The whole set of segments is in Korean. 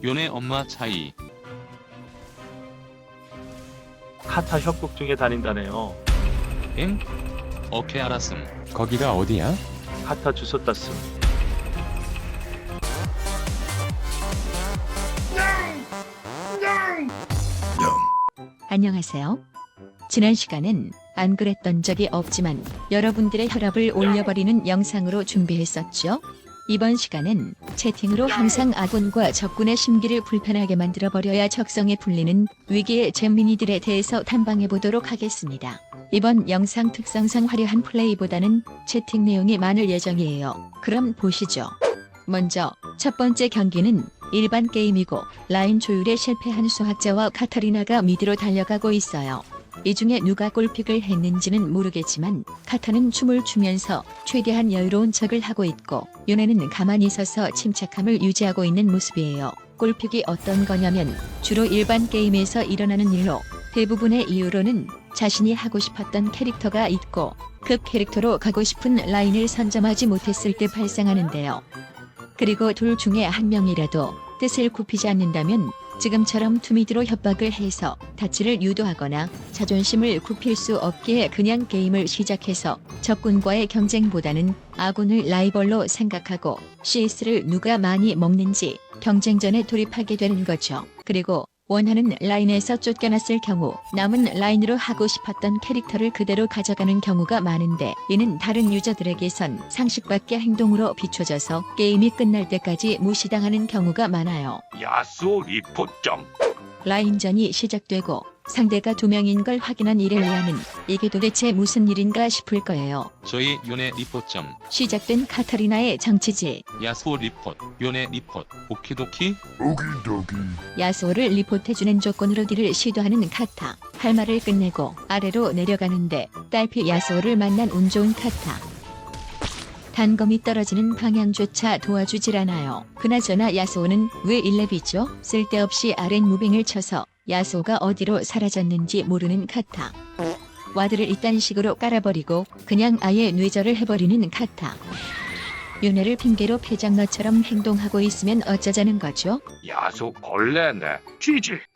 요네 엄마 차이. 카타 협곡 중에 다닌다네요. 엥? 오케이 알았음. 거기가 어디야? 카타 주소 땄음. 안녕하세요. 지난 시간엔 안 그랬던 적이 없지만 여러분들의 혈압을 올려버리는 영상으로 준비했었죠. 이번 시간엔 채팅으로 항상 아군과 적군의 심기를 불편하게 만들어버려야 적성에 풀리는 위기의 잼민이들에 대해서 탐방해보도록 하겠습니다. 이번 영상 특성상 화려한 플레이보다는 채팅 내용이 많을 예정이에요. 그럼 보시죠. 먼저 첫 번째 경기는 일반 게임이고 라인 조율에 실패한 수학자와 카타리나가 미드로 달려가고 있어요. 이 중에 누가 골픽을 했는지는 모르겠지만 카타는 춤을 추면서 최대한 여유로운 척을 하고 있고 요네는 가만히 서서 침착함을 유지하고 있는 모습이에요. 골픽이 어떤 거냐면 주로 일반 게임에서 일어나는 일로 대부분의 이유로는 자신이 하고 싶었던 캐릭터가 있고 그 캐릭터로 가고 싶은 라인을 선점하지 못했을 때 발생하는데요. 그리고 둘 중에 한 명이라도 뜻을 굽히지 않는다면 지금처럼 투미드로 협박을 해서 다치를 유도하거나 자존심을 굽힐 수 없게 그냥 게임을 시작해서 적군과의 경쟁보다는 아군을 라이벌로 생각하고 CS를 누가 많이 먹는지 경쟁전에 돌입하게 되는 거죠. 그리고 원하는 라인에서 쫓겨났을 경우 남은 라인으로 하고 싶었던 캐릭터를 그대로 가져가는 경우가 많은데 이는 다른 유저들에게선 상식 밖의 행동으로 비춰져서 게임이 끝날 때까지 무시당하는 경우가 많아요. 야수 리포점. 라인전이 시작되고 상대가 2명인 걸 확인한 이렐리아는 이게 도대체 무슨 일인가 싶을 거예요. 저희 요네 리포점. 시작된 카타리나의 정치질. 야수 리포트. 요네 리포트. 오키도키. 야수를 리포트해주는 조건으로 딜을 시도하는 카타. 할 말을 끝내고 아래로 내려가는데 딸피 야수를 만난 운 좋은 카타. 단검이 떨어지는 방향조차 도와주질 않아요. 그나저나 야수는 왜 1렙이죠? 쓸데없이 아랫 무빙을 쳐서 야수가 어디로 사라졌는지 모르는 카타. 와드를 이딴 식으로 깔아버리고 그냥 아예 뇌절을 해버리는 카타. 요네를 핑계로 패장너처럼 행동하고 있으면 어쩌자는 거죠? 야수 걸레네.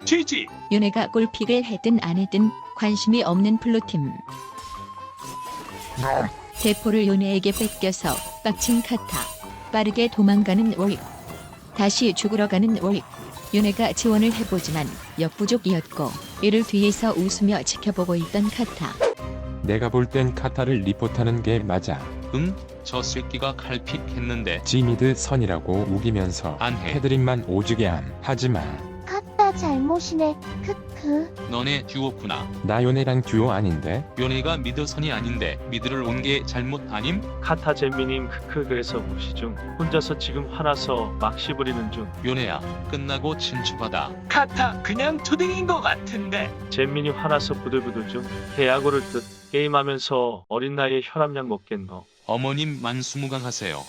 쥐지. 요네가 골픽을 했든 안 했든 관심이 없는 플로팀. 대포를 요네에게 뺏겨서 빡친 카타. 빠르게 도망가는 오익. 다시 죽으러 가는 오익. 요네가 지원을 해보지만 역부족이었고 이를 뒤에서 웃으며 지켜보고 있던 카타. 내가 볼 땐 카타를 리포트하는 게 맞아. 저 새끼가 칼픽했는데 지미드 선이라고 우기면서 안 해. 패드립만 오지게 하지마. 카타 잘못이네. 크크. 너네 듀오구나. 나 요네랑 듀오 아닌데? 요네가 미드선이 아닌데 미드를 온 게 잘못 아님? 카타 잼미님 크크 그래서 무시 중. 혼자서 지금 화나서 막 시부리는 중. 요네야 끝나고 친추받아. 카타 그냥 초딩인 것 같은데. 잼민이 화나서 부들부들 중. 대야구를 듯 게임하면서 어린 나이에 혈압약 먹겠노. 어머님 만수무강하세요.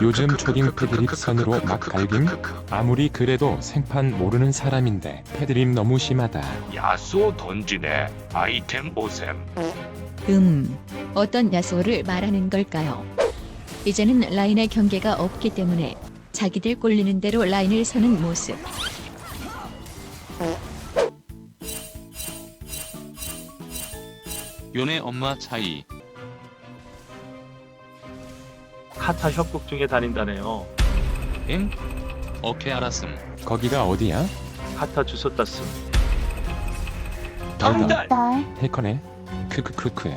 요즘 초딩 패드립 선으로 막 갈김? 아무리 그래도 생판 모르는 사람인데 패드립 너무 심하다. 야수 던지네. 아이템 오셈. 어떤 야수를 말하는 걸까요? 이제는 라인의 경계가 없기 때문에 자기들 꼴리는 대로 라인을 서는 모습. 요네 엄마 차이. 카타 협곡 중에 다닌다네요. 엥? 오케이 알았음. 거기가 어디야? 카타 주소 땄음. 덩달. 딸. 해커네? 크크크크.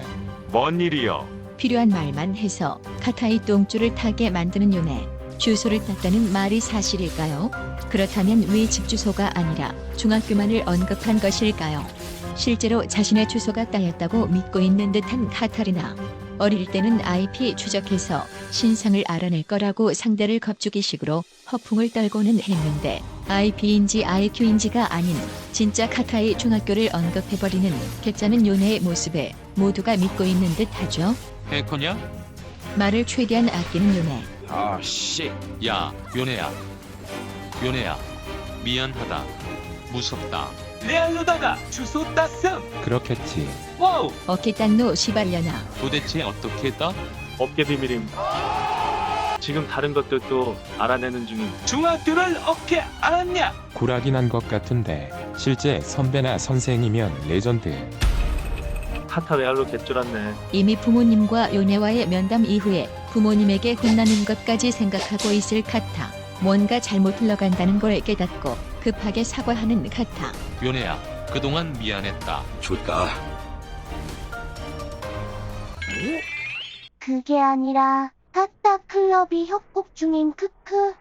뭔 일이여? 필요한 말만 해서 카타의 똥줄을 타게 만드는 요네. 주소를 땄다는 말이 사실일까요? 그렇다면 왜 집 주소가 아니라 중학교만을 언급한 것일까요? 실제로 자신의 주소가 따였다고 믿고 있는 듯한 카타리나. 어릴 때는 IP 추적해서 신상을 알아낼 거라고 상대를 겁주기식으로 허풍을 떨고는 했는데 IP인지 IQ인지가 아닌 진짜 카타의 중학교를 언급해버리는 개짜는 요네의 모습에 모두가 믿고 있는 듯하죠. 해커냐? 말을 최대한 아끼는 요네. 아씨. 야 요네야. 요네야. 미안하다. 무섭다. 레알로다가 주소 땄음. 그렇겠지. 와우. 어깨 딴노 시발려나. 도대체 어떻게 했다? 업계 비밀임. 지금 다른 것들도 알아내는 중임. 중학교를 어떻게 알았냐? 구라긴 한 것 같은데 실제 선배나 선생이면 레전드. 카타 레알로 개쫄았네. 이미 부모님과 요네와의 면담 이후에 부모님에게 혼나는 것까지 생각하고 있을 카타. 뭔가 잘못 흘러간다는 걸 깨닫고 급하게 사과하는 카타. 요네야, 그동안 미안했다. 그게 아니라 카타 클럽이 협곡 중임 크크.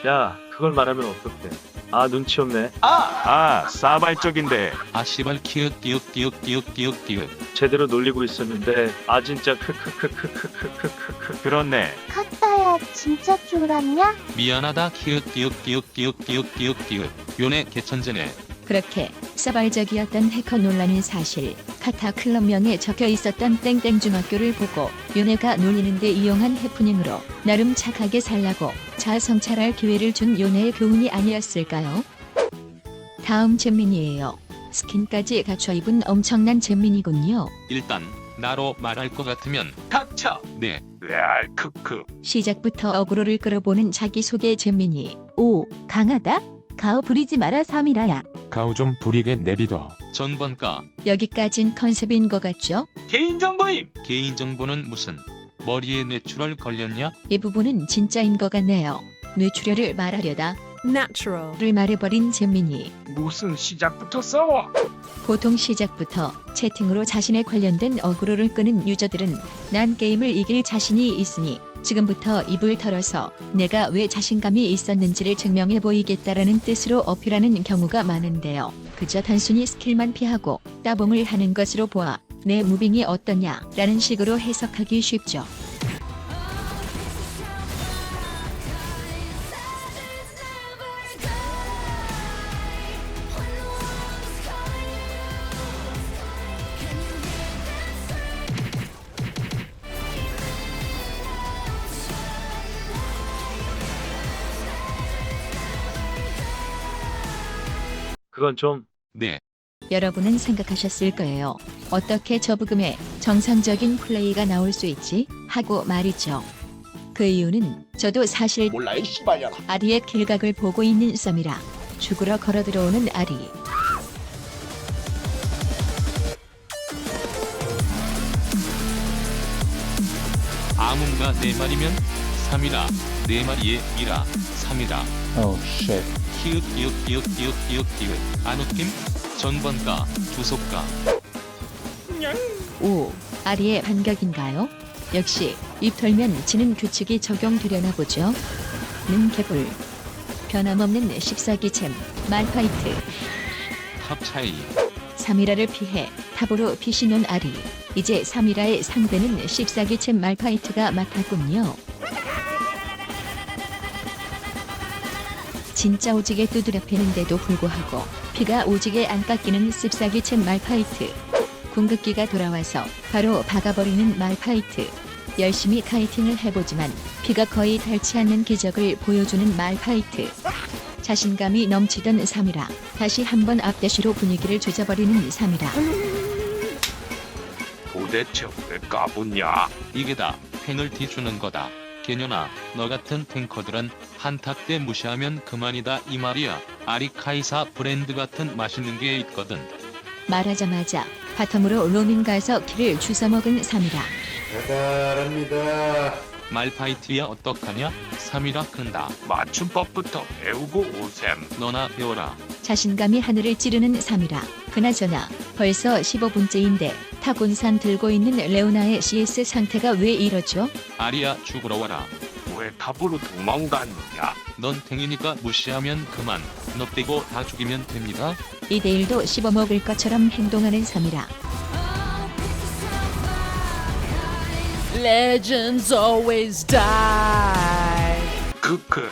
야, 그걸 말하면 어떡해. 아, 눈치 없네. 아, 싸발적인데. 아 씨발 키읔 띠윽 띠윽 띠윽 띠윽 띠윽. 제대로 놀리고 있었는데 아 진짜 크크크크크크크크크. 그렇네. 카타야 진짜 쫄았냐? 미안하다 키읔 띠윽 띠윽 띠윽 띠윽 띠윽 띠윽. 요네 개천재네. 그렇게 싸발적이었던 해커 논란은 사실 카타 클럽명에 적혀 있었던 땡땡 중학교를 보고 요네가 놀리는데 이용한 해프닝으로 나름 착하게 살라고 자아성찰할 기회를 준 요네의 교훈이 아니었을까요? 다음 잼민이에요. 스킨까지 갖춰 입은 엄청난 잼민이군요. 일단 나로 말할 것 같으면 닥쳐. 네. 레알 크크. 시작부터 어그로를 끌어보는 자기소개 잼민이. 오, 강하다? 가오 부리지 마라 사미라야. 가오 좀 부리게 내비둬. 전번가 여기까진 컨셉인 것 같죠? 개인정보임. 개인정보는 무슨 머리에 뇌출혈 걸렸냐? 이 부분은 진짜인 것 같네요. 뇌출혈을 말하려다 natural. 를 말해버린 잼민이. 무슨 시작부터 싸워? 보통 시작부터 채팅으로 자신에 관련된 어그로를 끄는 유저들은 난 게임을 이길 자신이 있으니 지금부터 입을 털어서 내가 왜 자신감이 있었는지를 증명해 보이겠다라는 뜻으로 어필하는 경우가 많은데요. 그저 단순히 스킬만 피하고 따봉을 하는 것으로 보아 내 무빙이 어떠냐라는 식으로 해석하기 쉽죠. 그건 좀 네. 여러분은 생각하셨을 거예요. 어떻게 저부금의 정상적인 플레이가 나올 수 있지? 하고 말이죠. 그 이유는 저도 사실 몰라 이 씨발년아. 아리의 길각을 보고 있는 썸이라 죽으러 걸어 들어오는 아리. 아문가 4마리면 3이라 4마리에 2라 3이라 Oh shit. 키읔 띠윽 띠윽 띠윽 띠윽 띠윽. 안 웃김? 전번가 주속가. 오, 아리의 반격인가요? 역시 입 털면 지는 규칙이 적용되려나 보죠. 는 개불. 변함없는 14기챔 말파이트. 탑 차이. 3이라를 피해 탑으로 피신온 아리. 이제 3이라의 상대는 14기챔 말파이트가 맡았군요. 진짜 오지게 두드려 패는데도 불구하고 피가 오지게 안 깎이는 14기챔 말파이트. 궁극기가 돌아와서 바로 박아버리는 말파이트. 열심히 카이팅을 해보지만 피가 거의 닳지 않는 기적을 보여주는 말파이트. 자신감이 넘치던 3이라 다시 한번 앞대시로 분위기를 조져버리는 3이라. 도대체 왜 까붙냐? 이게 다 페널티 주는 거다. 개년아, 너 같은 탱커들은 한타 때 무시하면 그만이다 이 말이야. 아리카이사 브랜드 같은 맛있는 게 있거든. 말하자마자 바텀으로 로밍 가서 키를 주워먹은 3이라. 대단합니다. 말파이트야 어떡하냐? 3이라 큰다. 맞춤법부터 배우고 오셈. 너나 배워라. 자신감이 하늘을 찌르는 3이라. 그나저나 벌써 15분째인데 타곤산 들고 있는 레오나의 CS 상태가 왜 이러죠? 아리야 죽으러 와라. 왜 탑으로 도망갔느냐? 넌 탱이니까 무시하면 그만. 너 빼고 다 죽이면 됩니다. 2대1도 씹어먹을 것처럼 행동하는 3이라. Legends always die. 크크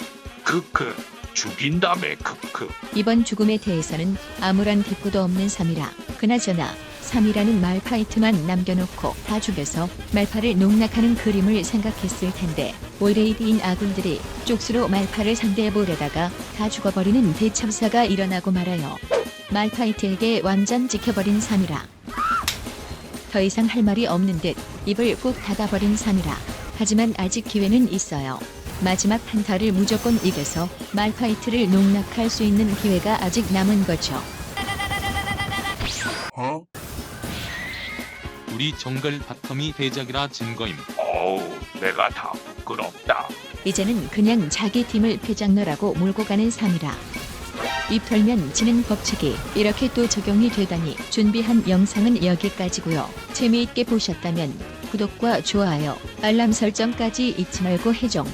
죽인 다음에 크크. 이번 죽음에 대해서는 아무런 대꾸도 없는 3이라. 그나저나 3이라는 말파이트만 남겨놓고 다 죽여서 말파를 농락하는 그림을 생각했을 텐데 올레이드인 아군들이 쪽수로 말파를 상대해보려다가 다 죽어버리는 대참사가 일어나고 말아요. 말파이트에게 완전 지켜버린 3이라. 더 이상 할 말이 없는 듯 입을 꾹 닫아버린 3이라. 하지만 아직 기회는 있어요. 마지막 한타를 무조건 이겨서 말파이트를 농락할 수 있는 기회가 아직 남은 거죠. 우리 정글 바텀이 대작이라 증거임. 어우, 내가 다 부끄럽다. 이제는 그냥 자기 팀을 패장너라고 몰고 가는 삶이라. 입 털면 지는 법칙이 이렇게 또 적용이 되다니. 준비한 영상은 여기까지고요. 재미있게 보셨다면 구독과 좋아요, 알람 설정까지 잊지 말고 해줘.